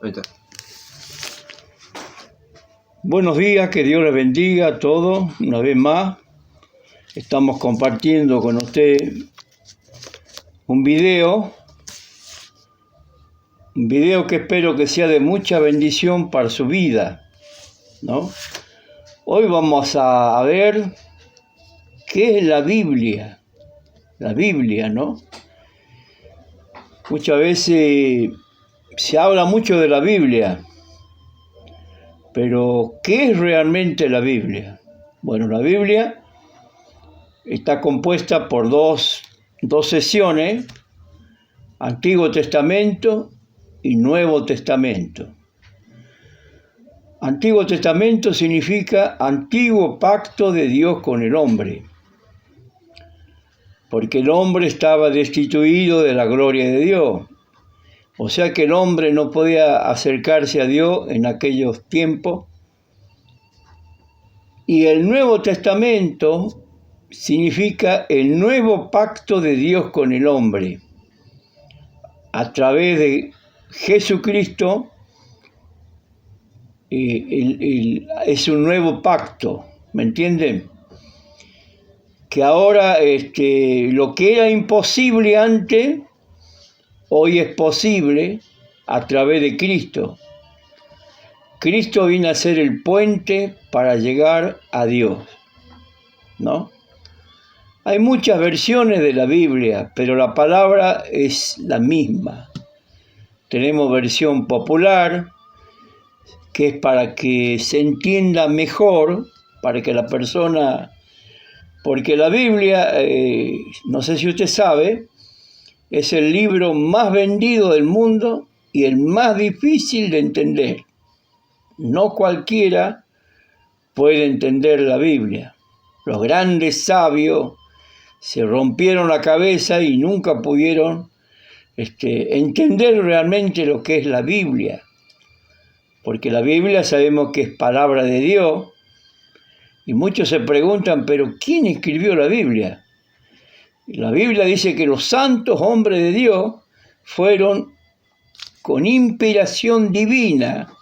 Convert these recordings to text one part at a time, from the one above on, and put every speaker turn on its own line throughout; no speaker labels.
Ahí está.
Buenos días, que Dios les bendiga a todos. Una vez más, estamos compartiendo con usted un video que espero que sea de mucha bendición para su vida, ¿no? Hoy vamos a ver qué es la Biblia, ¿no? Muchas veces se habla mucho de la Biblia, pero ¿qué es realmente la Biblia? Bueno, la Biblia está compuesta por dos sesiones, Antiguo Testamento y Nuevo Testamento. Antiguo Testamento significa antiguo pacto de Dios con el hombre, porque el hombre estaba destituido de la gloria de Dios. O sea que el hombre no podía acercarse a Dios en aquellos tiempos. Y el Nuevo Testamento significa el nuevo pacto de Dios con el hombre. A través de Jesucristo es un nuevo pacto, ¿me entienden? Que ahora lo que era imposible antes, hoy es posible a través de Cristo. Cristo vino a ser el puente para llegar a Dios, ¿no? Hay muchas versiones de la Biblia, pero la palabra es la misma. Tenemos versión popular, que es para que se entienda mejor, para que la persona... Porque la Biblia, no sé si usted sabe, es el libro más vendido del mundo y el más difícil de entender. No cualquiera puede entender la Biblia. Los grandes sabios se rompieron la cabeza y nunca pudieron entender realmente lo que es la Biblia. Porque la Biblia sabemos que es palabra de Dios. Y muchos se preguntan, ¿pero quién escribió la Biblia? La Biblia dice que los santos hombres de Dios fueron con inspiración divina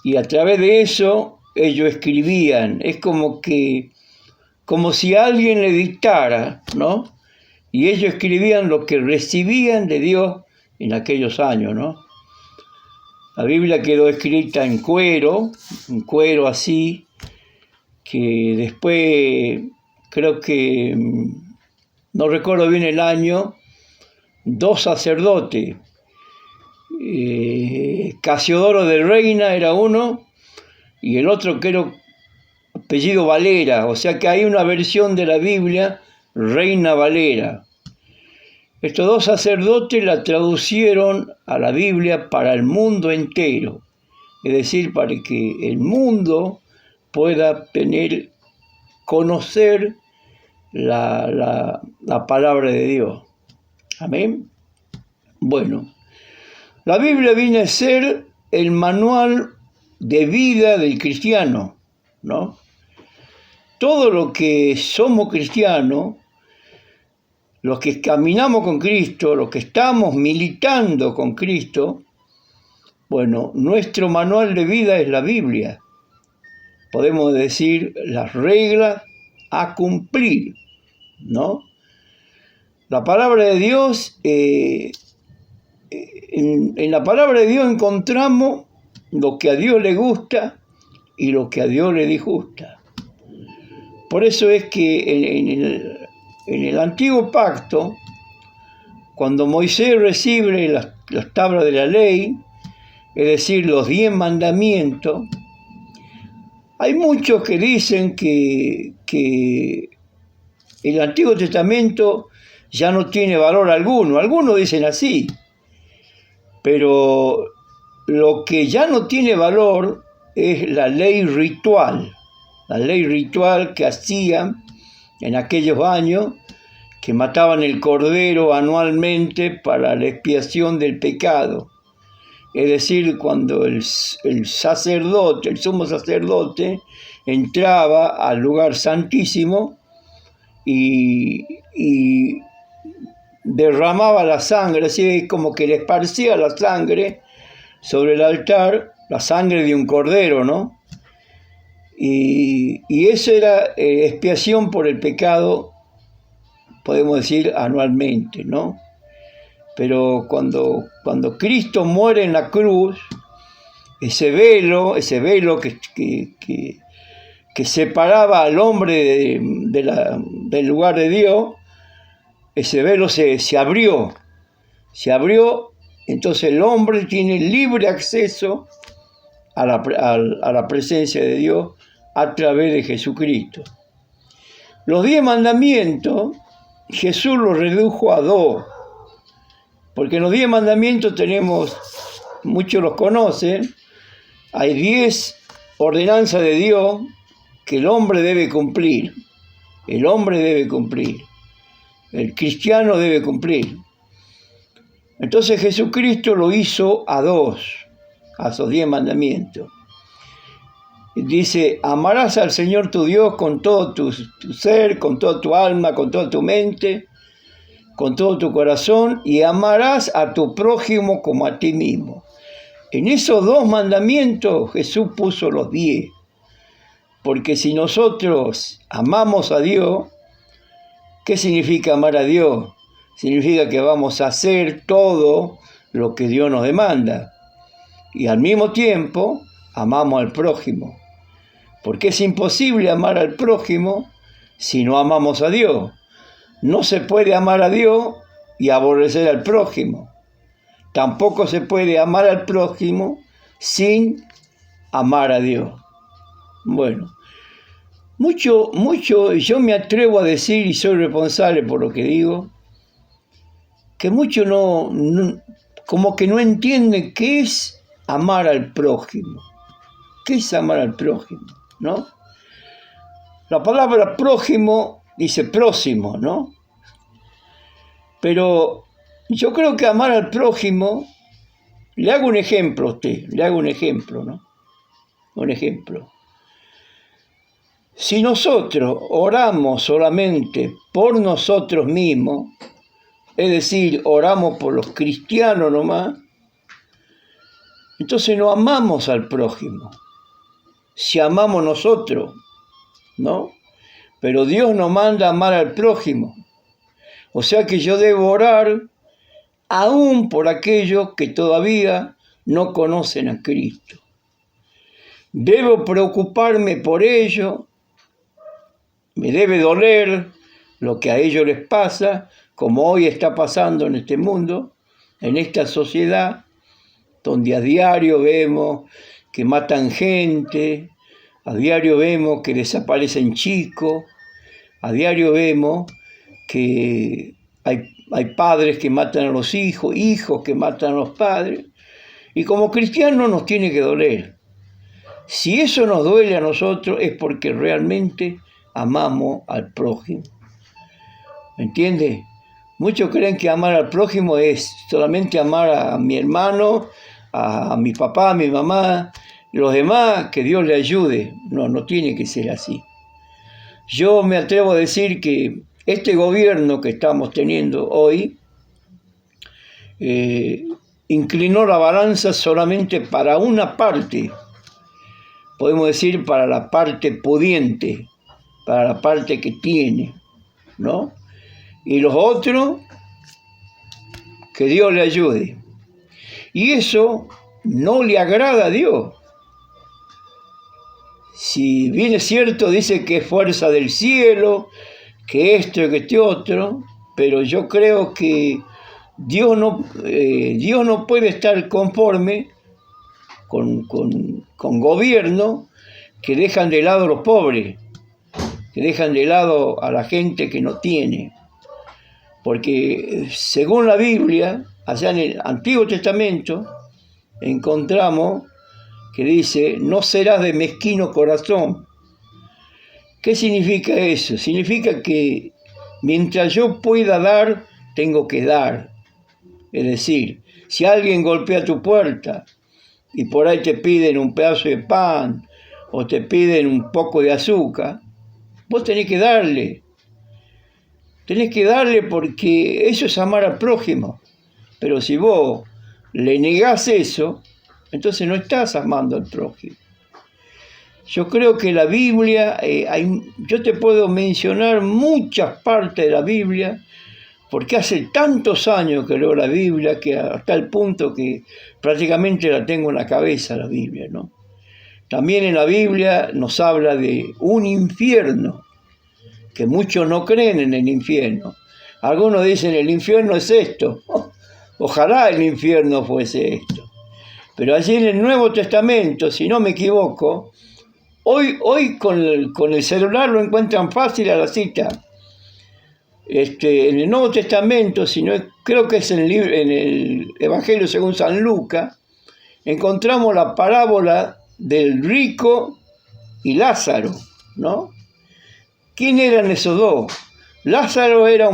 y a través de eso ellos escribían. Es como si alguien le dictara, ¿no? Y ellos escribían lo que recibían de Dios en aquellos años, ¿no? La Biblia quedó escrita en cuero así, que después, creo que, no recuerdo bien el año, dos sacerdotes, Casiodoro de Reina era uno, y el otro creo apellido Valera, o sea que hay una versión de la Biblia, Reina Valera. Estos dos sacerdotes la traducieron a la Biblia para el mundo entero, es decir, para que el mundo pueda conocer la palabra de Dios. Amén. Bueno, la Biblia viene a ser el manual de vida del cristiano, ¿no? Todo lo que somos cristianos, los que caminamos con Cristo, los que estamos militando con Cristo, bueno, nuestro manual de vida es la Biblia. Podemos decir las reglas a cumplir, ¿no? La palabra de Dios, en la palabra de Dios encontramos lo que a Dios le gusta y lo que a Dios le disgusta. Por eso es que en el antiguo pacto, cuando Moisés recibe las tablas de la ley, es decir, los 10 mandamientos, hay muchos que dicen que el Antiguo Testamento ya no tiene valor alguno. Algunos dicen así. Pero lo que ya no tiene valor es la ley ritual. La ley ritual que hacían en aquellos años, que mataban el cordero anualmente para la expiación del pecado. Es decir, cuando el sacerdote, el sumo sacerdote, entraba al lugar santísimo y derramaba la sangre, así como que le esparcía la sangre sobre el altar la sangre de un cordero, ¿no? Y eso era expiación por el pecado, podemos decir, anualmente, ¿no? Pero cuando Cristo muere en la cruz, ese velo que separaba al hombre del lugar de Dios, ese velo se abrió, entonces el hombre tiene libre acceso a la presencia de Dios a través de Jesucristo. Los 10 mandamientos, Jesús los redujo a 2, porque en los 10 mandamientos tenemos, muchos los conocen, hay 10 ordenanzas de Dios que el hombre debe cumplir. El hombre debe cumplir. El cristiano debe cumplir. Entonces Jesucristo lo hizo a 2, a esos 10 mandamientos. Dice, amarás al Señor tu Dios con todo tu ser, con toda tu alma, con toda tu mente, con todo tu corazón, y amarás a tu prójimo como a ti mismo. En esos 2 mandamientos Jesús puso los 10. Porque si nosotros amamos a Dios, ¿qué significa amar a Dios? Significa que vamos a hacer todo lo que Dios nos demanda. Y al mismo tiempo, amamos al prójimo. Porque es imposible amar al prójimo si no amamos a Dios. No se puede amar a Dios y aborrecer al prójimo. Tampoco se puede amar al prójimo sin amar a Dios. Bueno, mucho, yo me atrevo a decir, y soy responsable por lo que digo, que muchos como que no entienden qué es amar al prójimo. ¿Qué es amar al prójimo? ¿No? La palabra prójimo dice próximo, ¿no? Pero yo creo que amar al prójimo, le hago un ejemplo a usted, ¿no? Un ejemplo. Si nosotros oramos solamente por nosotros mismos, es decir, oramos por los cristianos nomás, entonces no amamos al prójimo. Si amamos nosotros, ¿no? Pero Dios nos manda a amar al prójimo. O sea que yo debo orar aún por aquellos que todavía no conocen a Cristo. Debo preocuparme por ellos, me debe doler lo que a ellos les pasa, como hoy está pasando en este mundo, en esta sociedad, donde a diario vemos que matan gente, a diario vemos que desaparecen chicos, a diario vemos que hay padres que matan a los hijos, hijos que matan a los padres, y como cristianos nos tiene que doler. Si eso nos duele a nosotros es porque realmente amamos al prójimo. ¿Me entiende? Muchos creen que amar al prójimo es solamente amar a mi hermano, a mi papá, a mi mamá, los demás, que Dios le ayude. No tiene que ser así. Yo me atrevo a decir que este gobierno que estamos teniendo hoy inclinó la balanza solamente para una parte, podemos decir para la parte pudiente, para la parte que tiene, ¿no? Y los otros, que Dios le ayude. Y eso no le agrada a Dios. Si bien es cierto, dice que es fuerza del cielo, que esto y que este otro, pero yo creo que Dios no puede estar conforme con gobiernos que dejan de lado a los pobres, que dejan de lado a la gente que no tiene. Porque según la Biblia, allá en el Antiguo Testamento, encontramos que dice, no serás de mezquino corazón. ¿Qué significa eso? Significa que mientras yo pueda dar, tengo que dar. Es decir, si alguien golpea tu puerta y por ahí te piden un pedazo de pan o te piden un poco de azúcar, vos tenés que darle. Tenés que darle porque eso es amar al prójimo. Pero si vos le negás eso, entonces no estás amando al prójimo. Yo creo que la Biblia, yo te puedo mencionar muchas partes de la Biblia, porque hace tantos años que leo la Biblia, que hasta el punto que prácticamente la tengo en la cabeza, la Biblia, ¿no? También en la Biblia nos habla de un infierno, que muchos no creen en el infierno. Algunos dicen, el infierno es esto. Ojalá el infierno fuese esto. Pero allí en el Nuevo Testamento, si no me equivoco, hoy con el celular lo encuentran fácil a la cita. En el Nuevo Testamento, creo que es en el Evangelio según San Lucas, encontramos la parábola del rico y Lázaro, ¿no? ¿Quién eran esos dos? Lázaro era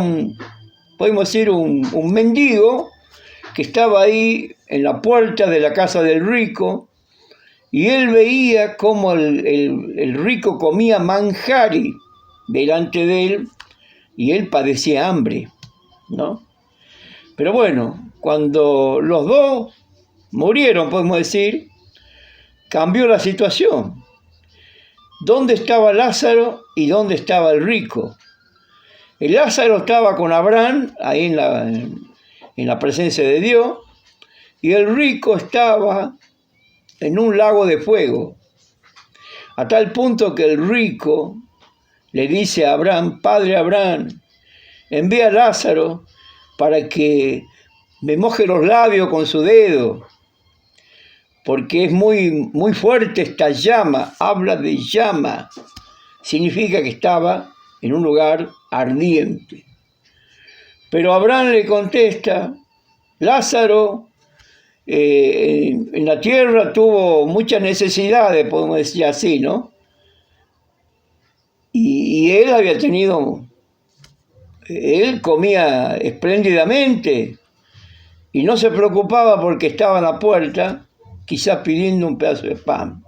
podemos decir, un mendigo que estaba ahí en la puerta de la casa del rico, y él veía cómo el rico comía manjares delante de él, y él padecía hambre, ¿no? Pero bueno, cuando los dos murieron, podemos decir, cambió la situación. ¿Dónde estaba Lázaro y dónde estaba el rico? El Lázaro estaba con Abraham, ahí en la presencia de Dios, y el rico estaba en un lago de fuego, a tal punto que el rico le dice a Abraham, Padre Abraham, envía a Lázaro para que me moje los labios con su dedo, porque es muy, muy fuerte esta llama, habla de llama, significa que estaba en un lugar ardiente. Pero Abraham le contesta, Lázaro en la tierra tuvo muchas necesidades, podemos decir así, ¿no? Y él comía espléndidamente y no se preocupaba porque estaba a la puerta, quizás pidiendo un pedazo de pan,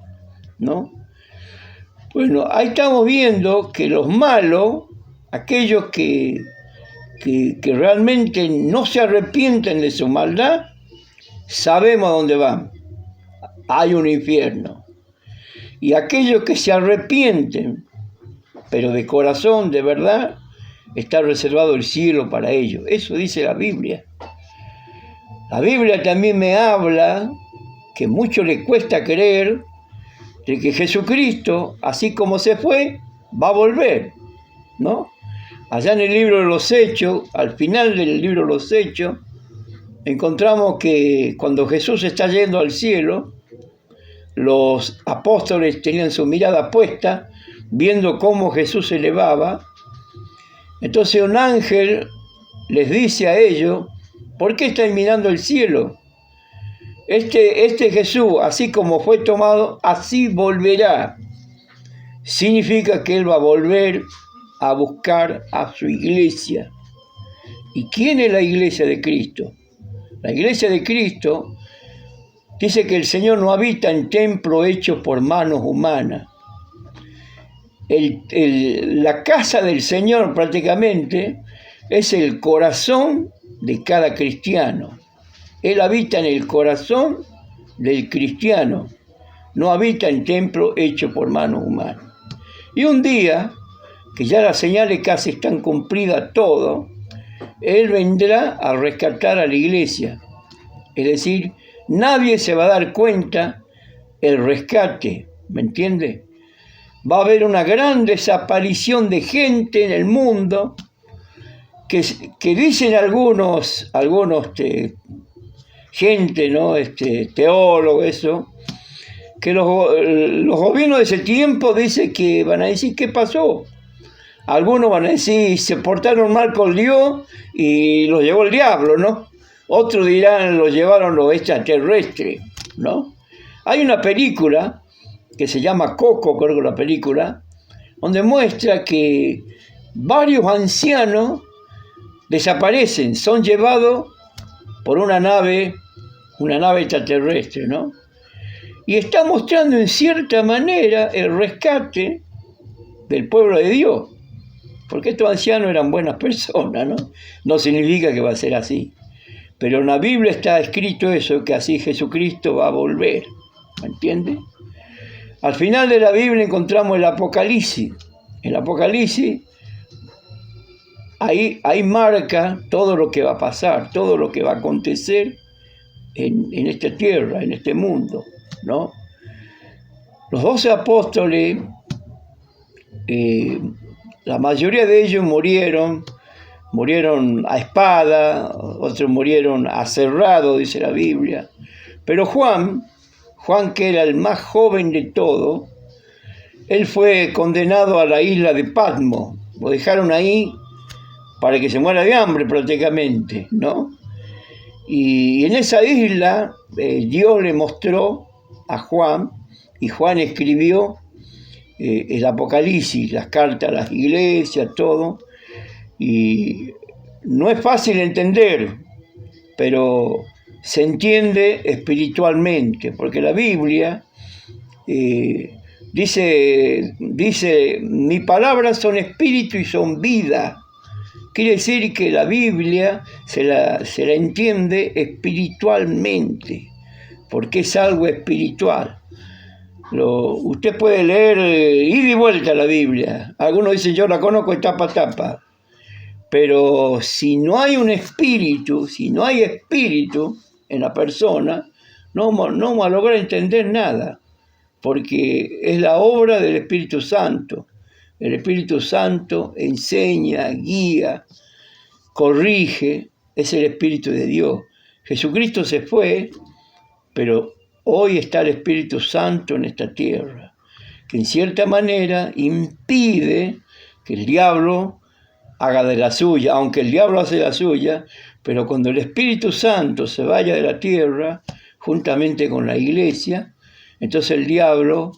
¿no? Bueno, ahí estamos viendo que los malos, aquellos que realmente no se arrepienten de su maldad, sabemos a dónde van. Hay un infierno. Y aquellos que se arrepienten, pero de corazón, de verdad, está reservado el cielo para ellos. Eso dice la Biblia. La Biblia también me habla, que mucho le cuesta creer, de que Jesucristo, así como se fue, va a volver, ¿no? Allá en el libro de los Hechos, al final del libro de los Hechos, encontramos que cuando Jesús está yendo al cielo, los apóstoles tenían su mirada puesta, viendo cómo Jesús se elevaba. Entonces un ángel les dice a ellos, ¿por qué están mirando el cielo? Este Jesús, así como fue tomado, así volverá. Significa que Él va a volver a buscar a su iglesia. ¿Y quién es la iglesia de Cristo? La iglesia de Cristo dice que el Señor no habita en templos hechos por manos humanas. La casa del Señor prácticamente es el corazón de cada cristiano. Él habita en el corazón del cristiano, no habita en templos hechos por manos humanas. Y un día, que ya las señales casi están cumplidas todo, Él vendrá a rescatar a la iglesia. Es decir, nadie se va a dar cuenta el rescate, ¿me entiende? Va a haber una gran desaparición de gente en el mundo que dicen algunos gente, ¿no? Teólogos, eso, que los gobiernos de ese tiempo dicen que van a decir, ¿qué pasó? Algunos van a decir, se portaron mal con Dios y los llevó el diablo, ¿no? Otros dirán, los llevaron los extraterrestres, ¿no? Hay una película que se llama Coco, creo que la película, donde muestra que varios ancianos desaparecen, son llevados por una nave extraterrestre, ¿no? Y está mostrando en cierta manera el rescate del pueblo de Dios, porque estos ancianos eran buenas personas, ¿no? No significa que va a ser así. Pero en la Biblia está escrito eso, que así Jesucristo va a volver. ¿Me entiende? Al final de la Biblia encontramos el Apocalipsis. El Apocalipsis, ahí marca todo lo que va a pasar, todo lo que va a acontecer en esta tierra, en este mundo, ¿no? Los 12 apóstoles, la mayoría de ellos murieron a espada, otros murieron aserrados, dice la Biblia. Pero Juan, que era el más joven de todos, él fue condenado a la isla de Patmos. Lo dejaron ahí para que se muera de hambre prácticamente, ¿no? Y en esa isla Dios le mostró a Juan, y Juan escribió el Apocalipsis, las cartas a las iglesias, todo. Y no es fácil entender, pero se entiende espiritualmente, porque la Biblia dice, mis palabras son espíritu y son vida. Quiere decir que la Biblia se la entiende espiritualmente, porque es algo espiritual. Usted puede leer ida y vuelta la Biblia. Algunos dicen, yo la conozco de tapa a tapa. Pero si no hay un espíritu, si no hay espíritu en la persona, no vamos a lograr entender nada, porque es la obra del Espíritu Santo. El Espíritu Santo enseña, guía, corrige, es el Espíritu de Dios. Jesucristo se fue, pero hoy está el Espíritu Santo en esta tierra, que en cierta manera impide que el diablo haga de la suya, aunque el diablo hace la suya, pero cuando el Espíritu Santo se vaya de la tierra, juntamente con la iglesia, entonces el diablo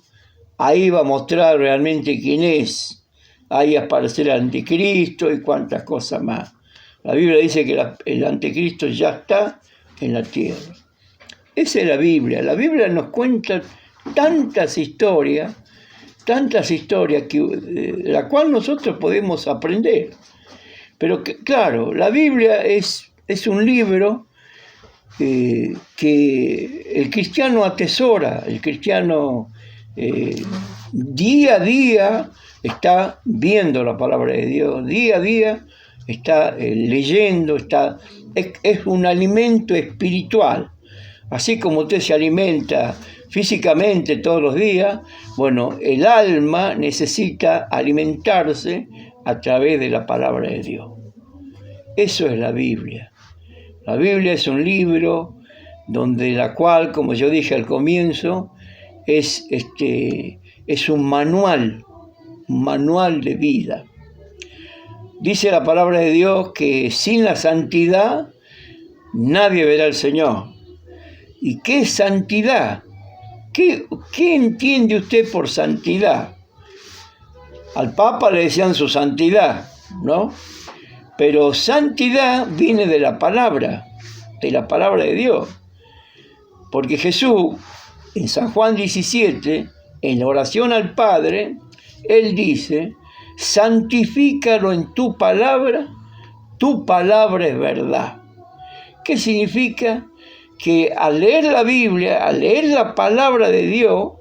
ahí va a mostrar realmente quién es. Ahí aparecerá el anticristo y cuantas cosas más. La Biblia dice que el anticristo ya está en la tierra. Esa es la Biblia. La Biblia nos cuenta tantas historias de la cual nosotros podemos aprender. Pero claro, la Biblia es un libro que el cristiano atesora, el cristiano día a día está viendo la palabra de Dios, día a día está leyendo, es un alimento espiritual. Así como usted se alimenta físicamente todos los días, bueno, el alma necesita alimentarse a través de la palabra de Dios. Eso es la Biblia. La Biblia es un libro donde la cual, como yo dije al comienzo, es un manual de vida. Dice la palabra de Dios que sin la santidad nadie verá al Señor. ¿Y qué es santidad? ¿Qué entiende usted por santidad? Al Papa le decían su santidad, ¿no? Pero santidad viene de la palabra de Dios. Porque Jesús, en San Juan 17, en la oración al Padre, Él dice, santifícalo en tu palabra es verdad. ¿Qué significa? Que al leer la Biblia, al leer la palabra de Dios,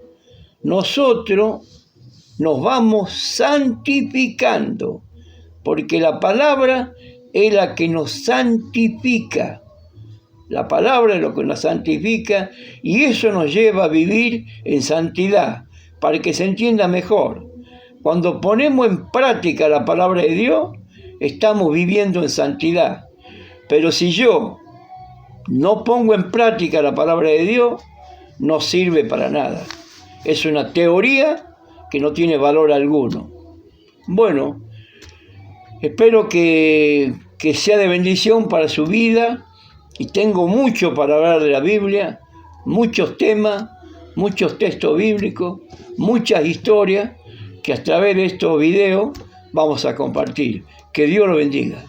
nosotros nos vamos santificando, porque la palabra es la que nos santifica. La palabra es lo que nos santifica y eso nos lleva a vivir en santidad, para que se entienda mejor. Cuando ponemos en práctica la palabra de Dios, estamos viviendo en santidad. Pero si yo no pongo en práctica la palabra de Dios, no sirve para nada. Es una teoría que no tiene valor alguno. Bueno, espero que sea de bendición para su vida y tengo mucho para hablar de la Biblia, muchos temas, muchos textos bíblicos, muchas historias que a través de estos videos vamos a compartir. Que Dios lo bendiga.